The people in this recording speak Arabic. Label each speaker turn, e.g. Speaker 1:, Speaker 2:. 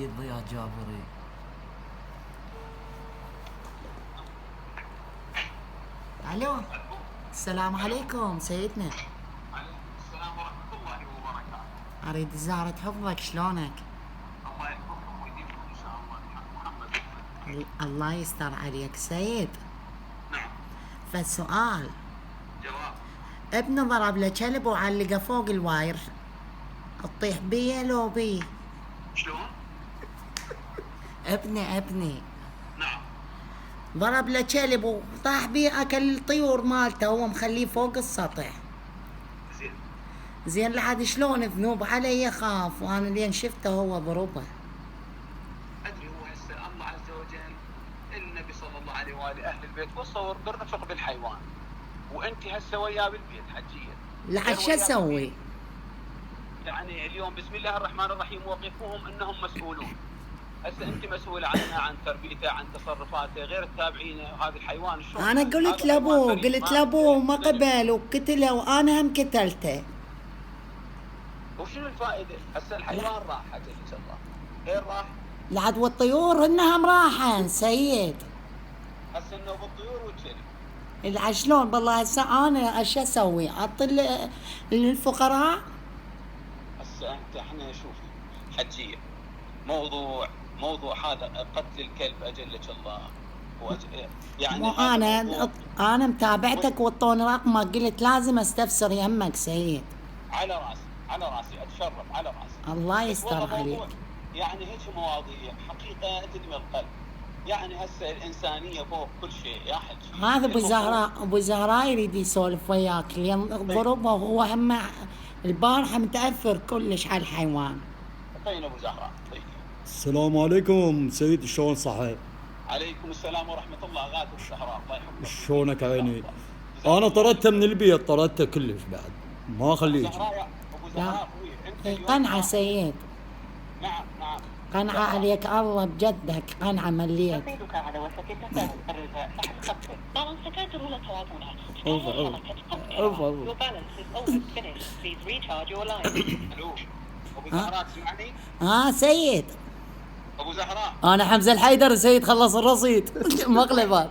Speaker 1: يا جابري. الو، السلام عليكم سيدنا.
Speaker 2: عليكم السلام ورحمة الله وبركاته.
Speaker 1: اريد زيارة حفظك، شلونك؟
Speaker 2: الله يحفظكم ويديمكم إن شاء الله. محمد.
Speaker 1: الله يستر عليك سيد.
Speaker 2: نعم.
Speaker 1: فالسؤال،
Speaker 2: جواب.
Speaker 1: ابني ضرب له كلب وعلقه فوق الواير، تطيح بيه لو بيه؟
Speaker 2: شلون؟
Speaker 1: ابني
Speaker 2: نعم.
Speaker 1: ضرب له كلب وطاح بيه، اكل الطيور مالته، هو مخليه فوق السطح.
Speaker 2: زين.
Speaker 1: زين لحد شلون ذنوب علي يخاف، وانا لين شفته هو ضربه.
Speaker 2: أدري هو هسه الله عز وجل النبي صلى الله عليه وآله أهل البيت والصور بالرفق بالحيوان، وأنت هسه وياه بالبيت حجية.
Speaker 1: لحد شو اسوي؟
Speaker 2: يعني اليوم بسم الله الرحمن الرحيم وقفوهم انهم مسؤولون. هسه انت مسؤوله عنه، عن تربيته، عن تصرفاته، غير التابعين وهذا الحيوان شلون.
Speaker 1: انا قلت لابوه وما قبل وقتله، وانا هم قتلته.
Speaker 2: وشنو الفائده؟ هسه الحيوان راح اجلك الله. غير راح.
Speaker 1: لعد والطيور انهم راحن سيد.
Speaker 2: هسه انه بالطيور والكلب.
Speaker 1: لعد شلون بالله هسه انا ايش اسوي؟ اعطي للفقراء؟
Speaker 2: هسه انت احنا شوفي حجيه، موضوع هذا قتل الكلب اجلك الله. يعني
Speaker 1: مو انا متابعتك وطوني رقمك، قلت لازم استفسر يمك سيد.
Speaker 2: على راسي اتشرف على راسي.
Speaker 1: الله يستر عليك.
Speaker 2: يعني هيك مواضيع حقيقه تدمي القلب. يعني هسه الانسانيه فوق كل شيء يا حجي.
Speaker 1: هذا ابو زهراء يريد يسولف وياك، لان ضربه وهو هم البارحه متاثر كلش على الحيوان.
Speaker 2: طيب ابو زهراء. طيب.
Speaker 3: السلام عليكم سيد، شلون صحيح؟
Speaker 2: عليكم السلام ورحمه الله. غاد ابو زهراء الله يحفظك.
Speaker 3: شلونك عيني؟ انا طردته من البيت، طردته كلش بعد ما اخليه.
Speaker 2: ابو زهراء اخوي انت
Speaker 1: قنعه سيد.
Speaker 2: نعم.
Speaker 1: قنعه عليك الله بجدك، قنعه مليت.
Speaker 2: رصيدك على وشك التساؤل. تحت خطك. بالانسكات ولا تواصلات. Your balance is almost finished. Please recharge your line. الو ابو زهراء تسمعني؟
Speaker 1: سيد.
Speaker 2: ابو زهراء.
Speaker 1: انا حمزه الحيدر سيد، خلص الرصيد. مقلبات.